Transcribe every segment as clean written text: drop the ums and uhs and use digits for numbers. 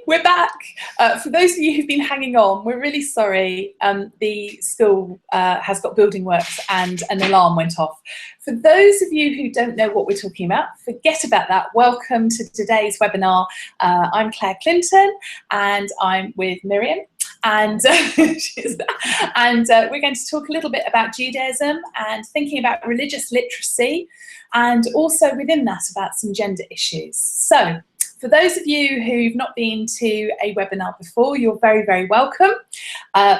we're back. For those of you who've been hanging on, we're really sorry. The school has got building works and an alarm went off. For those of you who don't know what we're talking about, forget about that. Welcome to today's webinar. I'm Claire Clinton and I'm with Miriam. And, we're going to talk a little bit about Judaism and thinking about religious literacy, and also within that about some gender issues. So for those of you who've not been to a webinar before, you're very, very welcome.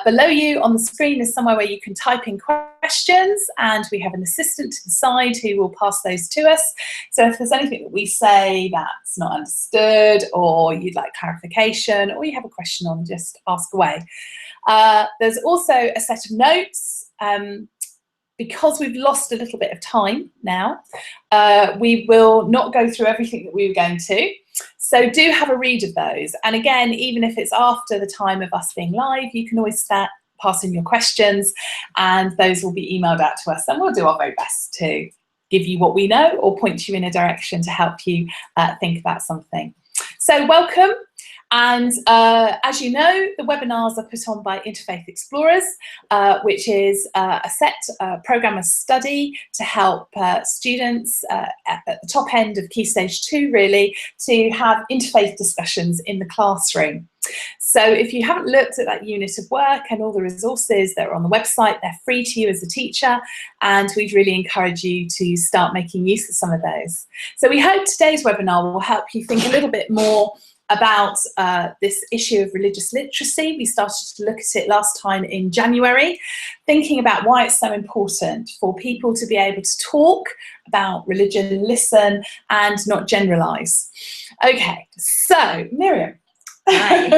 Below you on the screen is somewhere where you can type in questions, and we have an assistant to the side who will pass those to us. So if there's anything that we say that's not understood, or you'd like clarification, or you have a question on, just ask away. There's also a set of notes. Because we've lost a little bit of time now, we will not go through everything that we were going to. So do have a read of those. And again, even if it's after the time of us being live, you can always pass in your questions and those will be emailed out to us. And we'll do our very best to give you what we know or point you in a direction to help you think about something. So welcome. And as you know, the webinars are put on by Interfaith Explorers, which is a set programme of study to help students at the top end of Key Stage 2, really, to have interfaith discussions in the classroom. So if you haven't looked at that unit of work and all the resources that are on the website, they're free to you as a teacher, and we'd really encourage you to start making use of some of those. So we hope today's webinar will help you think a little bit more about this issue of religious literacy. We started to look at it last time in January, thinking about why it's so important for people to be able to talk about religion, listen, and not generalise. Okay, so Miriam, Hi.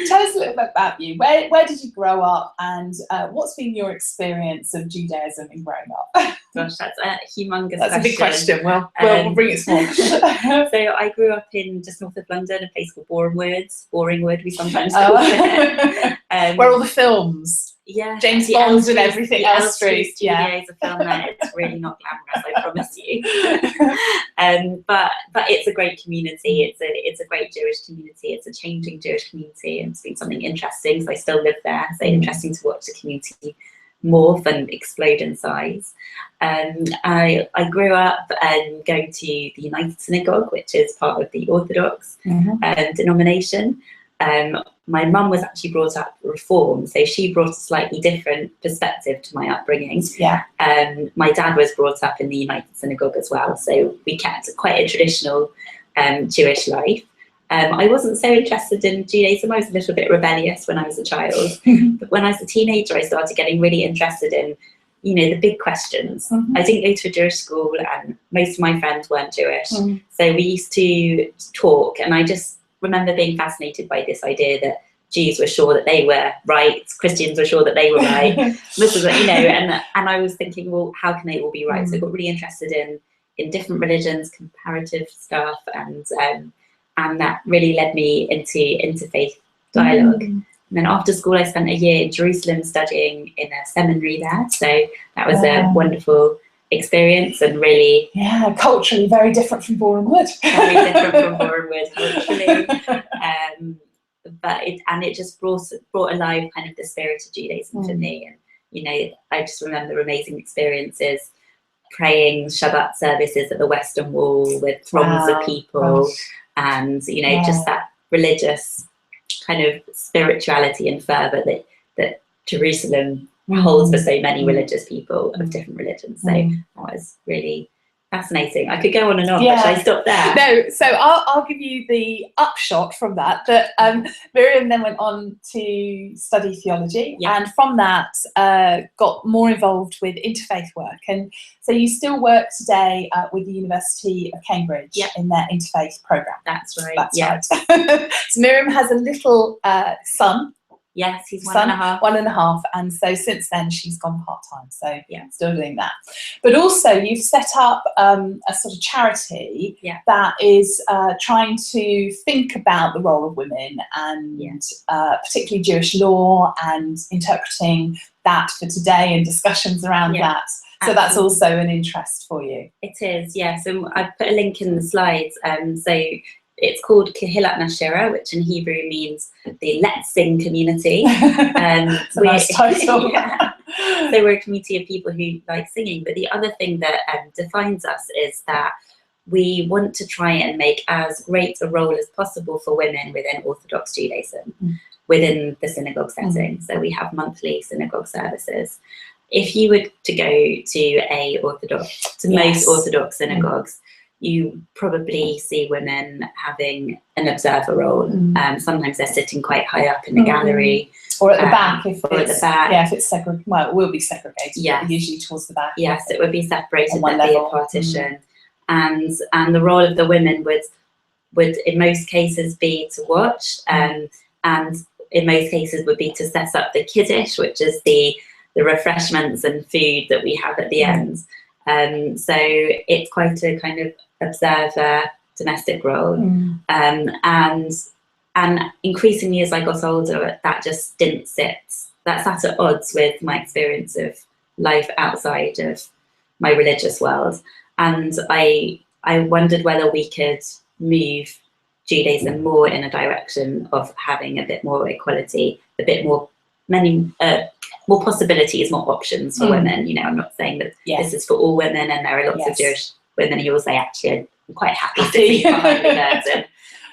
tell us a little bit about you. Where did you grow up, and what's been your experience of Judaism in growing up? Gosh, that's a humongous question. That's a big question. We'll bring it small. So I grew up in just north of London, a place called Boringwood, we sometimes call it. Where all the films. Yeah, James Bond and everything else. Studios, a film there. It's really not glamorous, I promise you. But it's a great community. It's a great Jewish community. It's a changing Jewish community, and it's been something interesting. So I still live there. So interesting to watch the community morph and explode in size. I grew up going to the United Synagogue, which is part of the Orthodox denomination. My mum was actually brought up Reform, so she brought a slightly different perspective to my upbringing. Yeah. My dad was brought up in the United Synagogue as well, so we kept quite a traditional Jewish life. I wasn't so interested in Judaism. I was a little bit rebellious when I was a child, but when I was a teenager, I started getting really interested in, the big questions. I didn't go to a Jewish school, and most of my friends weren't Jewish, so we used to talk, and I just remember being fascinated by this idea that Jews were sure that they were right, Christians were sure that they were right, Muslims, and I was thinking, well, how can they all be right? So I got really interested in different religions, comparative stuff, and that really led me into interfaith dialogue. And then after school, I spent a year in Jerusalem studying in a seminary there, so that was a wonderful experience, and really culturally very different from Boringwood. Very different from Boringwood culturally, but it just brought alive kind of the spirit of Judaism for me. And I just remember amazing experiences praying Shabbat services at the Western Wall with throngs of people, and just that religious kind of spirituality and fervour that Jerusalem holds for so many religious people of different religions. So that was really fascinating. I could go on and on, but should I stop there? No, so I'll give you the upshot from that Miriam then went on to study theology, and from that got more involved with interfaith work. And so you still work today with the University of Cambridge in their interfaith programme. That's right. That's right. So Miriam has a little son. Yes, he's 1.5. 1.5, and so since then she's gone part-time, so still doing that. But also you've set up a sort of charity that is trying to think about the role of women and particularly Jewish law and interpreting that for today and discussions around that. So that's also an interest for you. It is, yes. And I've put a link in the slides. So it's called Kehilat Nashira, which in Hebrew means the Let's Sing community. It's a nice title. Yeah. So we're a community of people who like singing. But the other thing that defines us is that we want to try and make as great a role as possible for women within Orthodox Judaism, within the synagogue setting. So we have monthly synagogue services. If you were to go to most Orthodox synagogues, you probably see women having an observer role. Sometimes they're sitting quite high up in the gallery. Or at the back, if it's segregated. Well, it will be segregated, but usually towards the back. Yes, it would be separated, there'd be a partition. And the role of the women would in most cases be to watch, and in most cases would be to set up the kiddush, which is the refreshments and food that we have at the end. So it's quite a kind of observer domestic role. And increasingly as I got older, that just didn't sit. That sat at odds with my experience of life outside of my religious world. And I wondered whether we could move Judaism more in a direction of having a bit more equality, a bit more more possibilities, more options for women. You know, I'm not saying that this is for all women, and there are lots of Jewish women who will say, actually, I'm quite happy sitting behind the curtain,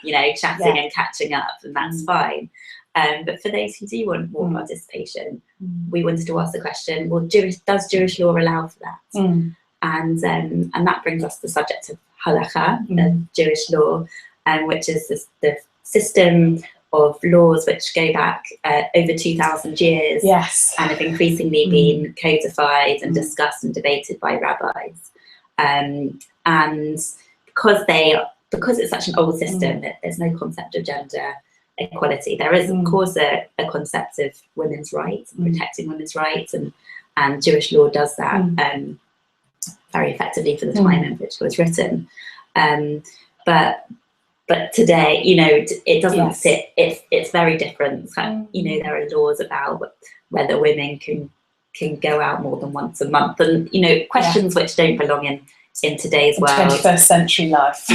you know, chatting and catching up, and that's fine. But for those who do want more participation, we wanted to ask the question, well, does Jewish law allow for that? And that brings us to the subject of halakha, of Jewish law, which is the system of laws which go back over 2,000 years and have increasingly been codified and discussed and debated by rabbis. And because it's such an old system that there's no concept of gender equality, there is of course a concept of women's rights, protecting women's rights, and Jewish law does that very effectively for the time in which it was written. But today, you know, it doesn't sit. It's very different. You know, there are laws about whether women can go out more than once a month, and you know, questions which don't belong in today's world. 21st century life.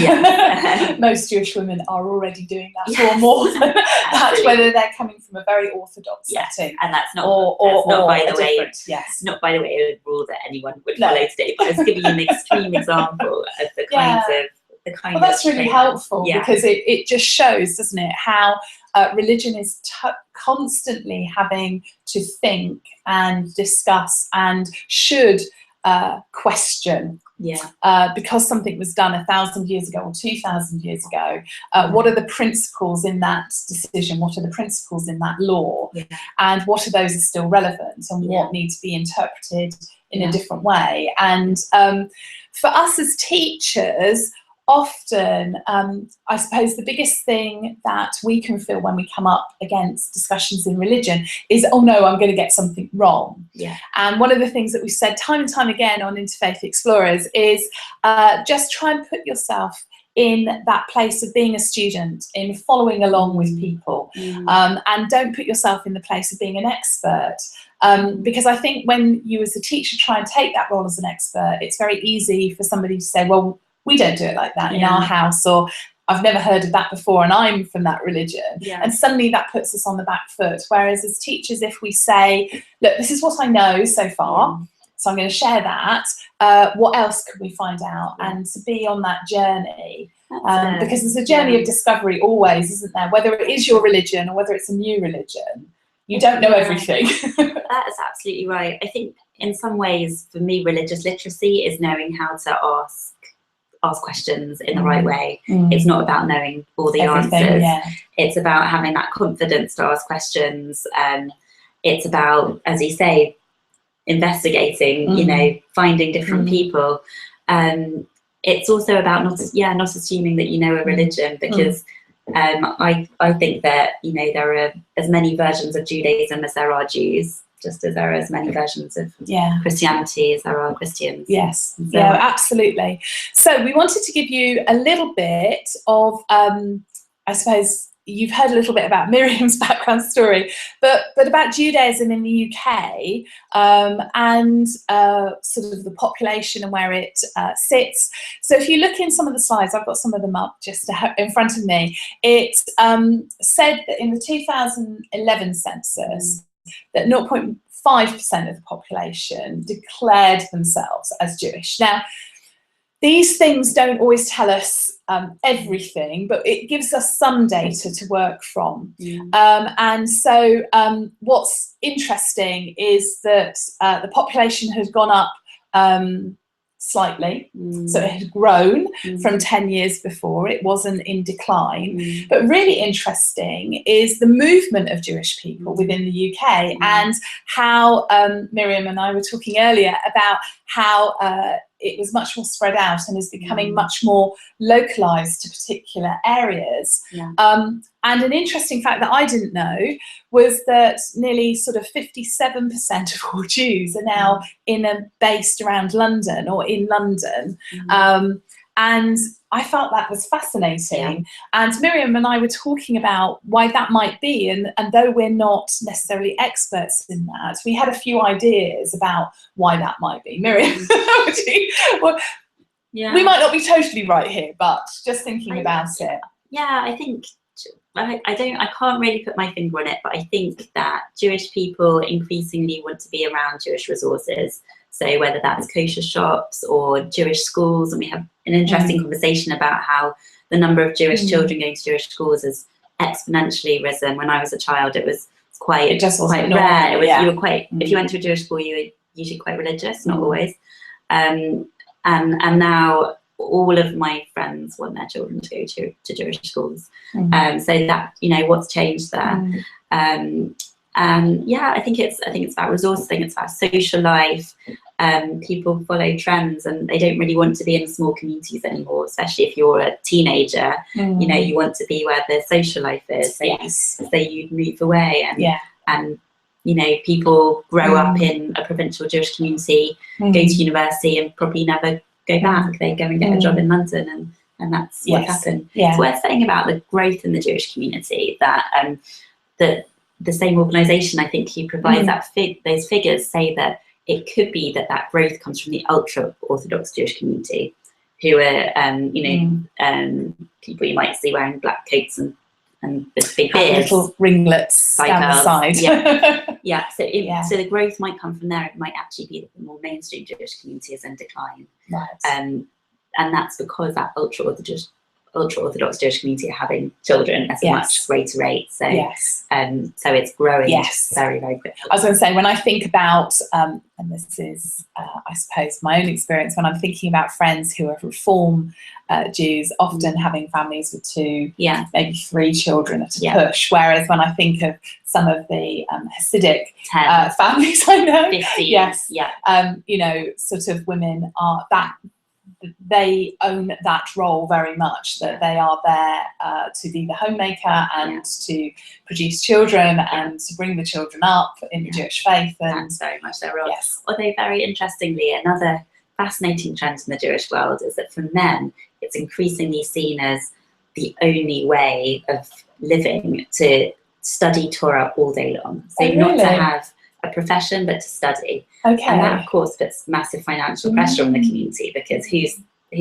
Most Jewish women are already doing that or more than that, whether they're coming from a very orthodox setting. And that's not by the way a rule that anyone would follow today, but I was giving you an extreme example of the kinds of well, that's really helpful because it just shows, doesn't it, how religion is constantly having to think and discuss and should question. Because something was done 1,000 years ago or 2,000 years ago, what are the principles in that decision? What are the principles in that law? And what of those are still relevant, and what needs to be interpreted in a different way? And for us as teachers, often, I suppose the biggest thing that we can feel when we come up against discussions in religion is, oh no, I'm going to get something wrong. And one of the things that we've said time and time again on Interfaith Explorers is just try and put yourself in that place of being a student, in following along with people, and don't put yourself in the place of being an expert. Because I think when you as a teacher try and take that role as an expert, it's very easy for somebody to say, well, we don't do it like that in our house, or I've never heard of that before and I'm from that religion. And suddenly that puts us on the back foot. Whereas as teachers, if we say, look, this is what I know so far, so I'm going to share that, what else could we find out? And to be on that journey, because there's a journey of discovery always, isn't there? Whether it is your religion or whether it's a new religion, you don't know everything. That is absolutely right. I think in some ways, for me, religious literacy is knowing how to ask questions in the right way. It's not about knowing all the answers. It's about having that confidence to ask questions. It's about, as you say, investigating, you know, finding different people. It's also about not assuming that you know a religion, because I think that, you know, there are as many versions of Judaism as there are Jews, just as there are as many versions of Christianity as there are Christians. So, absolutely. So we wanted to give you a little bit of, I suppose, you've heard a little bit about Miriam's background story, but about Judaism in the UK, and sort of the population and where it sits. So if you look in some of the slides, I've got some of them up just in front of me. It said that in the 2011 census that 0.5% of the population declared themselves as Jewish. Now, these things don't always tell us everything, but it gives us some data to work from. And so what's interesting is that the population has gone up slightly, so it had grown from 10 years before. It wasn't in decline. But really interesting is the movement of Jewish people within the UK, and how Miriam and I were talking earlier about how it was much more spread out and is becoming much more localised to particular areas. And an interesting fact that I didn't know was that nearly sort of 57% of all Jews are now based around London or in London. And I felt that was fascinating. And Miriam and I were talking about why that might be. And though we're not necessarily experts in that, we had a few ideas about why that might be. Miriam, we might not be totally right here, but just thinking about it. Yeah, I think I can't really put my finger on it, but I think that Jewish people increasingly want to be around Jewish resources. So whether that's kosher shops or Jewish schools, and we have an interesting conversation about how the number of Jewish children going to Jewish schools has exponentially risen. When I was a child, it was quite rare. It was, you were quite, if you went to a Jewish school, you were usually quite religious, not always. And now all of my friends want their children to go to Jewish schools. So that, you know, what's changed there. Yeah, I think it's about resourcing, it's about social life. People follow trends and they don't really want to be in small communities anymore, especially if you're a teenager. You know, you want to be where the social life is. So you move away, and you know, people grow up in a provincial Jewish community, go to university and probably never go back. They go and get a job in London, and that's what's happened. It's worth saying about the growth in the Jewish community that the same organisation, I think, who provides those figures, say that it could be that growth comes from the ultra-Orthodox Jewish community, who are, you know, people you might see wearing black coats and big beards, little ringlets down the side. So the growth might come from there. It might actually be that the more mainstream Jewish community is in decline, and that's because that ultra-Orthodox Jewish community are having children at a much greater rate. So so it's growing very, very quickly. I was going to say, when I think about, and this is, I suppose, my own experience, when I'm thinking about friends who are Reform Jews, often having families with 2, maybe 3 children at a push, whereas when I think of some of the Hasidic families I know, 50, you know, sort of women are they own that role very much, that they are there to be the homemaker and to produce children and to bring the children up in the Jewish faith. And that's very much their role. Although, very interestingly, another fascinating trend in the Jewish world is that for men, it's increasingly seen as the only way of living to study Torah all day long. So not to have a profession, but to study. And that, of course, puts massive financial pressure on the community, because who's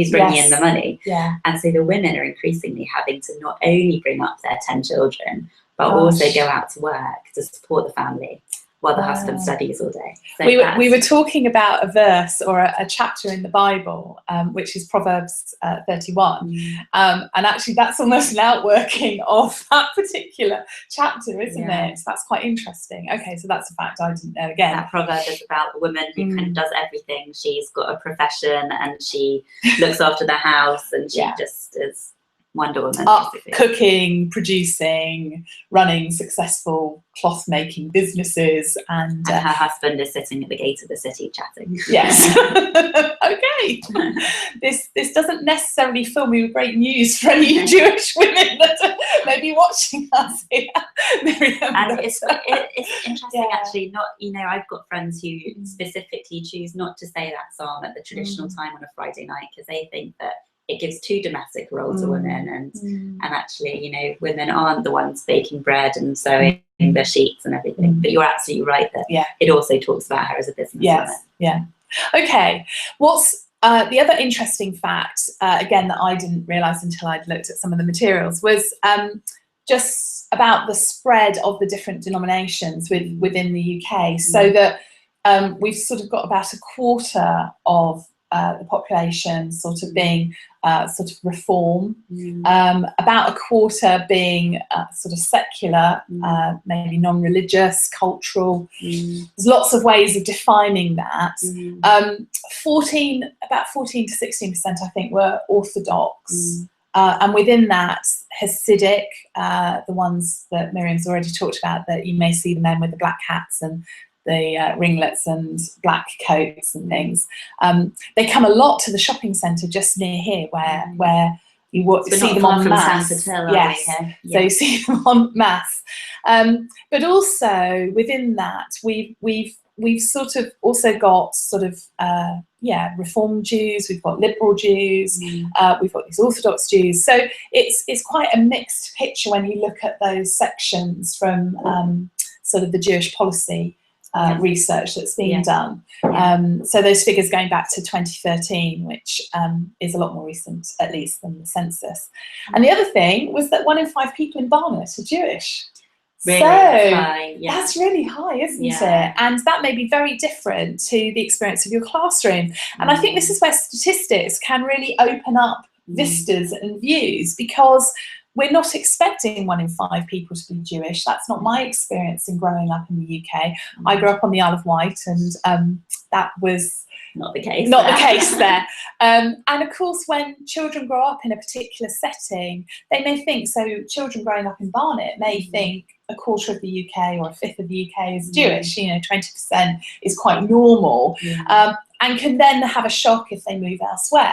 bringing in the money? And so the women are increasingly having to not only bring up their 10 children, but also go out to work to support the family while the husband studies all day. So we were talking about a verse or a chapter in the Bible, which is Proverbs 31. And actually that's almost an outworking of that particular chapter, isn't it? So that's quite interesting. Okay, so that's a fact I didn't know. Again, that proverb is about the woman who kind of does everything. She's got a profession and she looks after the house, and she just is Wonder Woman, cooking, producing, running successful cloth-making businesses, and her husband is sitting at the gate of the city chatting. Okay. This doesn't necessarily fill me with great news for any Jewish women that may be watching us here, Miriam. And it's interesting, actually. Not, you know, I've got friends who specifically choose not to say that psalm at the traditional time on a Friday night, because they think that it gives two domestic roles to women, and actually, you know, women aren't the ones baking bread and sewing the sheets and everything. But you're absolutely right that it also talks about her as a business woman. Yeah. Okay. What's the other interesting fact, again, that I didn't realise until I'd looked at some of the materials, was just about the spread of the different denominations within the UK. So that we've sort of got about a quarter of the population sort of being sort of reform, about a quarter being sort of secular, maybe non-religious, cultural. There's lots of ways of defining that. About 14 to 16%, I think, were Orthodox. And within that, Hasidic, the ones that Miriam's already talked about, that you may see the men with the black hats and the ringlets and black coats and things. They come a lot to the shopping centre just near here, where you see them en masse. Yes, so you see them en masse. But also within that, we've sort of also got sort of Reform Jews. We've got liberal Jews. We've got these Orthodox Jews. So it's quite a mixed picture when you look at those sections from sort of the Jewish policy research that's being done. So those figures going back to 2013, which is a lot more recent, at least, than the census. And the other thing was that 1 in 5 people in Barnet are Jewish. Really? So High, that's really high, isn't it? And that may be very different to the experience of your classroom. And I think this is where statistics can really open up vistas and views, because we're not expecting 1 in 5 people to be Jewish. That's not my experience in growing up in the UK. I grew up on the Isle of Wight, and that was not the case. Not the case there. And of course, when children grow up in a particular setting, they may think, so children growing up in Barnet may think a quarter of the UK or a fifth of the UK is Jewish. You know, 20% is quite normal. And can then have a shock if they move elsewhere.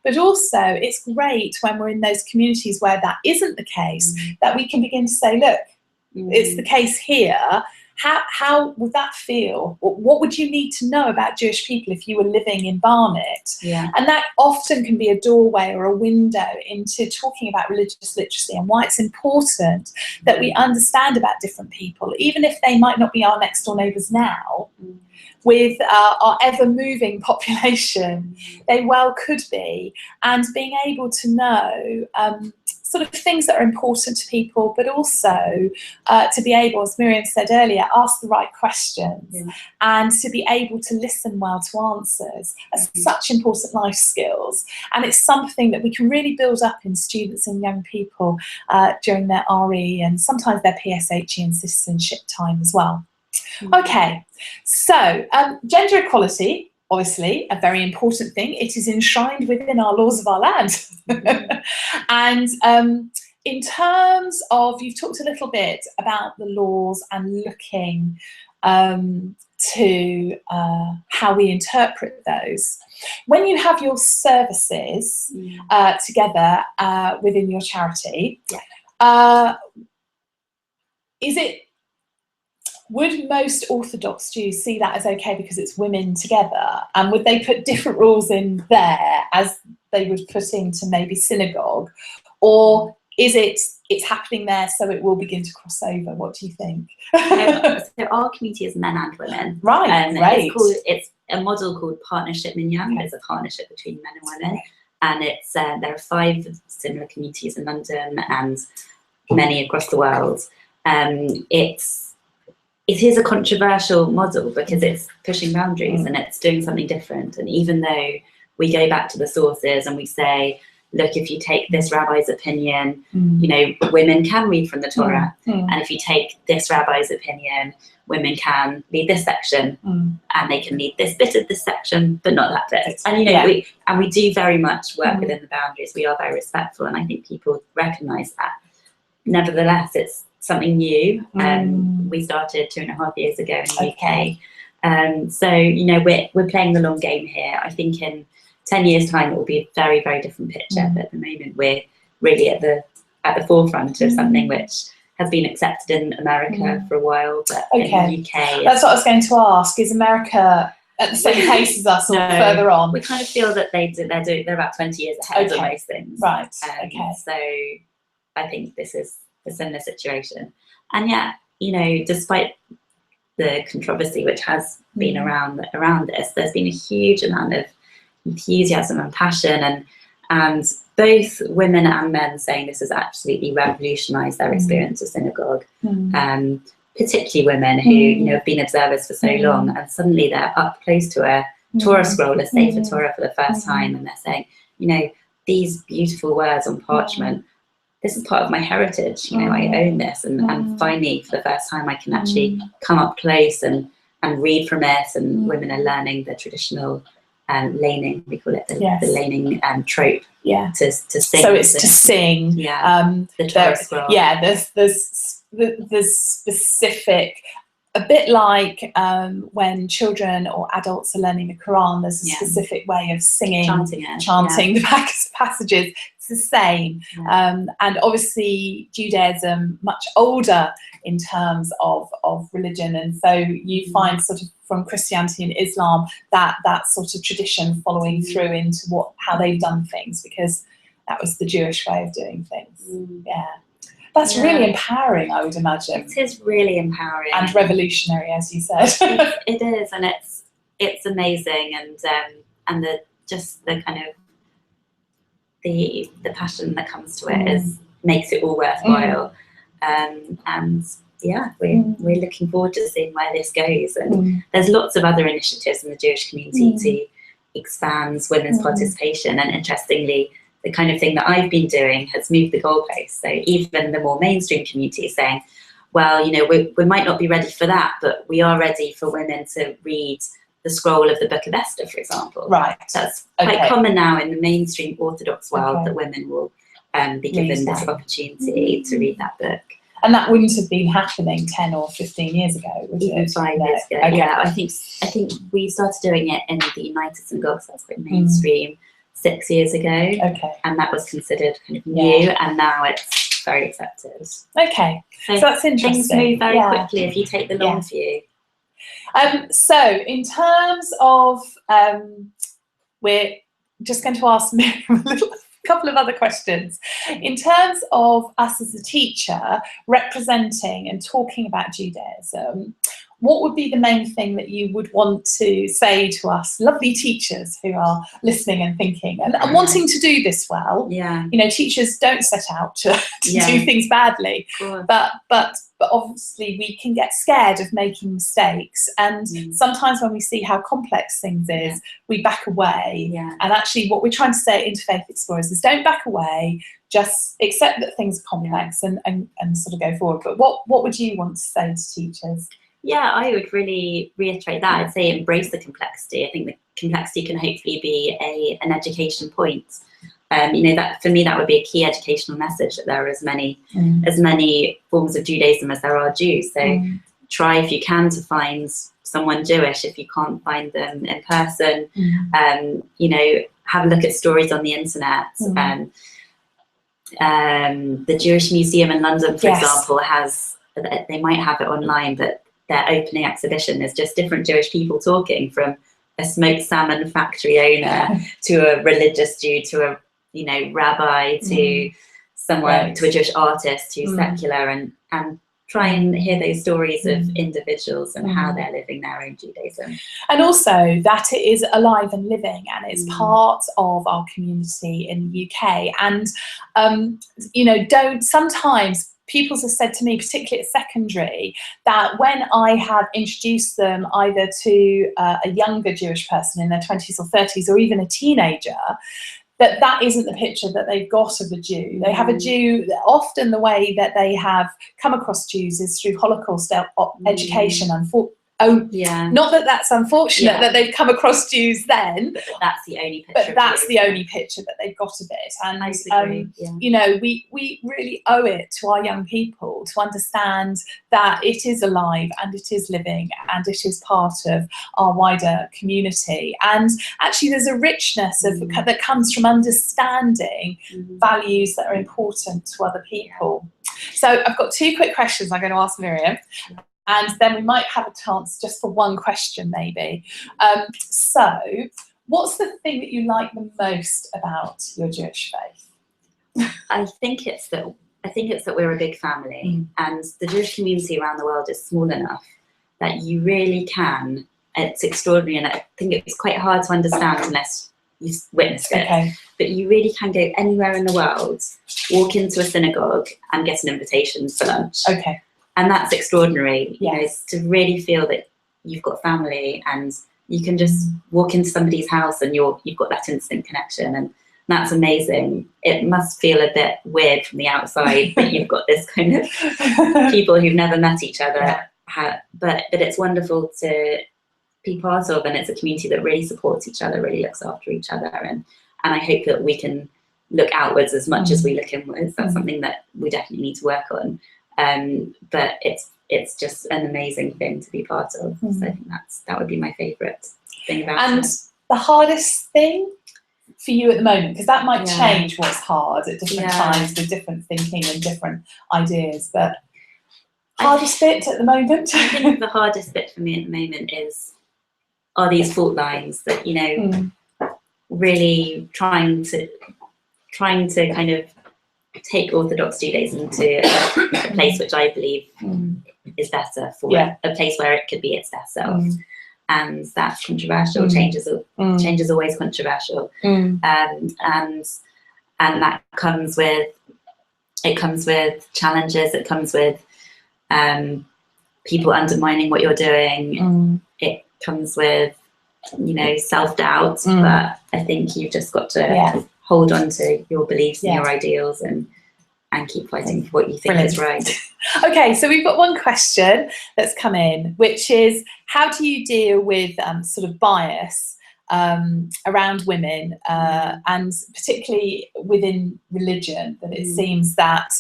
But also, it's great when we're in those communities where that isn't the case, that we can begin to say, look, it's the case here. How would that feel? What would you need to know about Jewish people if you were living in Barnet? And that often can be a doorway or a window into talking about religious literacy and why it's important that we understand about different people, even if they might not be our next door neighbours now. With our ever-moving population, they well could be, and being able to know sort of things that are important to people, but also to be able, as Miriam said earlier, ask the right questions and to be able to listen well to answers are such important life skills. And it's something that we can really build up in students and young people during their RE and sometimes their PSHE and citizenship time as well. Okay, so gender equality, obviously a very important thing. It is enshrined within our laws of our land. And in terms of, you've talked a little bit about the laws and looking to how we interpret those. When you have your services together within your charity, would most Orthodox Jews see that as okay because it's women together? And would they put different rules in there as they would put into maybe synagogue? Or is it's happening there so it will begin to cross over? What do you think? So our community is men and women. Right, great. It's a model called Partnership Minyan. It's a partnership between men and women. And it's there are 5 similar communities in London and many across the world. It is a controversial model because it's pushing boundaries and it's doing something different. And even though we go back to the sources and we say, look, if you take this rabbi's opinion, you know, women can read from the Torah. And if you take this rabbi's opinion, women can lead this section and they can lead this bit of this section, but not that bit. And, you know, we do very much work within the boundaries. We are very respectful. And I think people recognise that. Nevertheless, it's something new. We started 2.5 years ago in the UK. So, you know, we're playing the long game here. I think in 10 years' time, it will be a very, very different picture. But at the moment, we're really at the forefront of something which has been accepted in America for a while, but in the UK... That's what I was going to ask. Is America at the same pace as us, or No, further on? we kind of feel that they're about 20 years ahead of most things. Right. So I think this is a similar situation. And yet, you know, despite the controversy which has been around this, there's been a huge amount of enthusiasm and passion, and both women and men saying this has absolutely revolutionised their experience of synagogue. Particularly women who, you know, have been observers for so long, and suddenly they're up close to a Torah scroll, a Sefer Torah for the first time, and they're saying, you know, these beautiful words on parchment, this is part of my heritage, you know, I own this, and finally for the first time I can actually come up close and read from it, and women are learning the traditional laning, we call it the laning trope, to sing. So it's to sing. The Torah scroll. There's specific, a bit like when children or adults are learning the Quran, there's a specific way of singing, chanting the passages. It's the same. And obviously Judaism, much older in terms of religion, and so you find sort of from Christianity and Islam that sort of tradition following through into how they've done things, because that was the Jewish way of doing things. That's really empowering, I would imagine. It is really empowering and revolutionary, as you said. It is, and it's amazing, and the kind of the passion that comes to it makes it all worthwhile. And we're looking forward to seeing where this goes. And there's lots of other initiatives in the Jewish community to expand women's participation, and interestingly, the kind of thing that I've been doing has moved the goalposts. So even the more mainstream community is saying, well, you know, we might not be ready for that, but we are ready for women to read the scroll of the Book of Esther, for example. Right. That's quite common now in the mainstream Orthodox world, that women will be given this opportunity to read that book. And that wouldn't have been happening 10 or 15 years ago, would Even it? 5 years ago. Yeah, I think we started doing it in the United Synagogues, that's quite mainstream, 6 years ago. And that was considered kind of new, and now it's very accepted. So that's interesting. Things move very quickly if you take the long view. So in terms of, we're just going to ask Miriam a couple of other questions. In terms of us as a teacher representing and talking about Judaism, what would be the main thing that you would want to say to us lovely teachers who are listening and thinking and wanting to do this well? You know, teachers don't set out to do things badly, but obviously we can get scared of making mistakes, and sometimes when we see how complex things is, we back away. And actually what we're trying to say at Interfaith Explorers is don't back away, just accept that things are complex and sort of go forward. But what would you want to say to teachers? Yeah, I would really reiterate that. I'd say embrace the complexity. I think the complexity can hopefully be an education point. You know, that for me that would be a key educational message, that there are as many forms of Judaism as there are Jews. So try if you can to find someone Jewish if you can't find them in person. You know, have a look at stories on the internet. The Jewish Museum in London, for example, has, they might have it online, but their opening exhibition is just different Jewish people talking, from a smoked salmon factory owner to a religious Jew to a, you know, rabbi to someone, to a Jewish artist who's secular, and try and hear those stories of individuals and how they're living their own Judaism. And also that it is alive and living, and it's part of our community in the UK. And, you know, sometimes pupils have said to me, particularly at secondary, that when I have introduced them either to a younger Jewish person in their 20s or 30s, or even a teenager, that isn't the picture that they've got of a Jew. They have a Jew, often the way that they have come across Jews is through Holocaust education. Not that that's unfortunate that they've come across Jews then, but that's the only picture. But that's the only picture that they've got of it. And you know, we really owe it to our young people to understand that it is alive and it is living and it is part of our wider community. And actually, there's a richness that comes from understanding values that are important to other people. So I've got 2 quick questions I'm going to ask Miriam. and then we might have a chance just for one question maybe. So what's the thing that you like the most about your Jewish faith? I think it's that we're a big family, and the Jewish community around the world is small enough that you really can. It's extraordinary, and I think it's quite hard to understand unless you've witnessed it. Okay. But you really can go anywhere in the world, walk into a synagogue, and get an invitation for lunch. Okay. And that's extraordinary. Yes. You know, to really feel that you've got family, and you can just walk into somebody's house and you've got that instant connection, and that's amazing. It must feel a bit weird from the outside that you've got this kind of people who've never met each other. Yeah. But it's wonderful to be part of, and it's a community that really supports each other, really looks after each other, and I hope that we can look outwards as much as we look inwards. That's something that we definitely need to work on. But it's just an amazing thing to be part of. So I think that would be my favourite thing about it. And the hardest thing for you at the moment, because that might change what's hard at different times with different thinking and different ideas, but hardest bit at the moment? I think the hardest bit for me at the moment are these fault lines that, you know, really trying to kind of take Orthodox Judaism to a place which I believe is better for it, a place where it could be its best self. And that's controversial. Change is always controversial. And that comes with challenges. It comes with people undermining what you're doing. It comes with, you know, self-doubt. But I think you've just got to hold on to your beliefs and your ideals, and keep fighting for what you think is right. Okay, so we've got one question that's come in, which is, how do you deal with sort of bias around women, and particularly within religion, that it seems that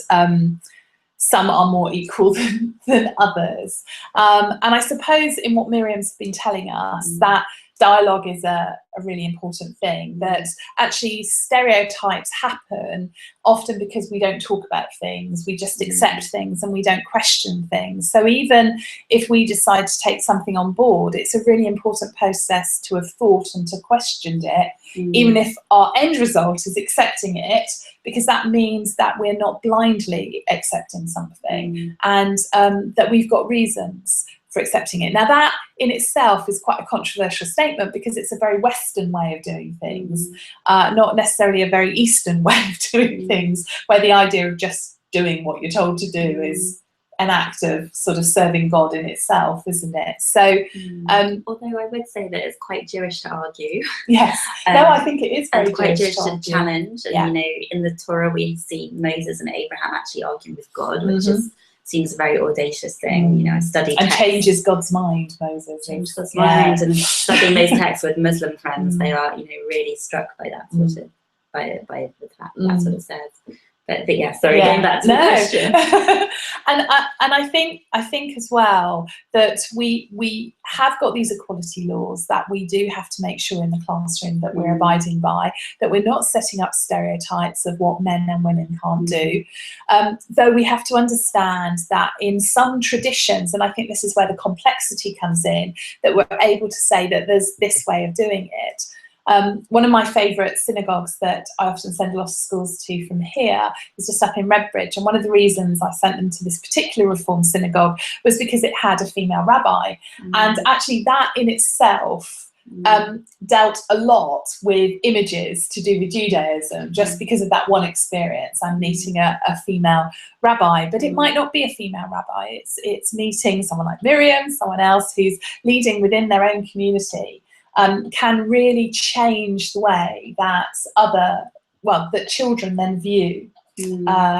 some are more equal than others. And I suppose in what Miriam's been telling us, that dialogue is a really important thing, that actually stereotypes happen often because we don't talk about things, we just accept things and we don't question things. So even if we decide to take something on board, it's a really important process to have thought and to questioned it, even if our end result is accepting it, because that means that we're not blindly accepting something, and that we've got reasons for accepting it. Now that in itself is quite a controversial statement, because it's a very Western way of doing things, not necessarily a very Eastern way of doing things, where the idea of just doing what you're told to do is an act of sort of serving God in itself, isn't it? So, although I would say that it's quite Jewish to argue. Yes, no, I think it is very quite Jewish to challenge. And you know, in the Torah we see Moses and Abraham actually arguing with God, which seems a very audacious thing. You know, I studied and changes God's mind, Moses. Changes God's mind, and studying those texts with Muslim friends, they are, you know, really struck by that sort of by that sort of says. But yeah, sorry, going back to the question. and I think as well that we have got these equality laws that we do have to make sure in the classroom that we're abiding by, that we're not setting up stereotypes of what men and women can't do. Though we have to understand that in some traditions, and I think this is where the complexity comes in, that we're able to say that there's this way of doing it. One of my favourite synagogues that I often send a lot of schools to from here is just up in Redbridge, and one of the reasons I sent them to this particular Reform synagogue was because it had a female rabbi, and actually that in itself dealt a lot with images to do with Judaism, just because of that one experience. I'm meeting a female rabbi, but it might not be a female rabbi. It's meeting someone like Miriam, someone else who's leading within their own community. Can really change the way that that children then view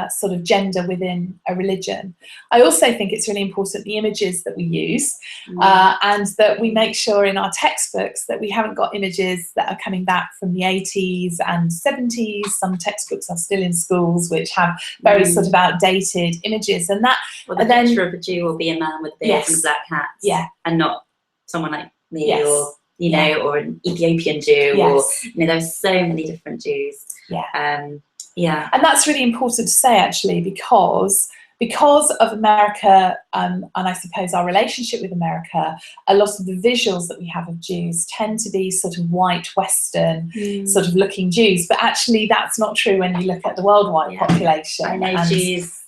sort of gender within a religion. I also think it's really important the images that we use, and that we make sure in our textbooks that we haven't got images that are coming back from the 80s and 70s. Some textbooks are still in schools which have very sort of outdated images, and that. Well, the picture of a Jew will be a man with a beard and black hats, and not someone like me or. You know, or an Ethiopian Jew, or, you know, there's so many different Jews. And that's really important to say, actually, because because of America, and I suppose our relationship with America, a lot of the visuals that we have of Jews tend to be sort of white, Western, sort of looking Jews. But actually, that's not true when you look at the worldwide population. I know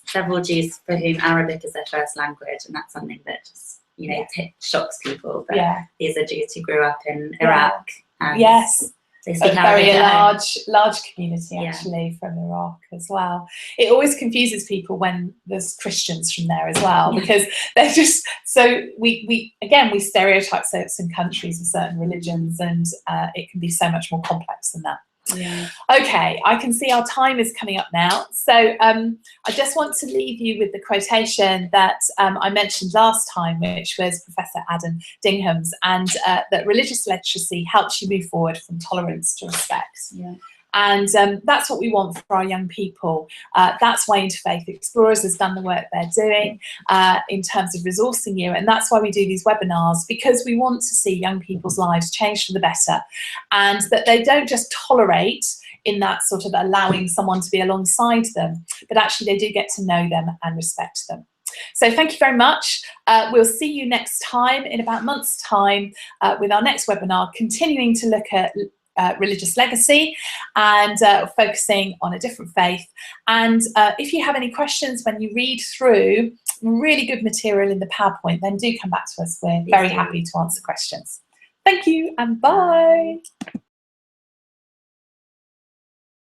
several Jews for whom Arabic is their first language, and that's something that just, you know, shocks people. But these are Jews who grew up in Iraq. And they speak Arabic. Very large community actually from Iraq as well. It always confuses people when there's Christians from there as well, because they're just so we stereotype certain countries and certain religions, and it can be so much more complex than that. Okay, I can see our time is coming up now, so I just want to leave you with the quotation that I mentioned last time, which was Professor Adam Dingham's, and that religious literacy helps you move forward from tolerance to respect. And that's what we want for our young people. That's why Interfaith Explorers has done the work they're doing in terms of resourcing you. And that's why we do these webinars, because we want to see young people's lives change for the better, and that they don't just tolerate in that sort of allowing someone to be alongside them, but actually they do get to know them and respect them. So thank you very much. We'll see you next time in about a month's time with our next webinar, continuing to look at religious legacy and focusing on a different faith. And if you have any questions when you read through really good material in the PowerPoint, then do come back to us. We're very happy to answer questions. Thank you and bye.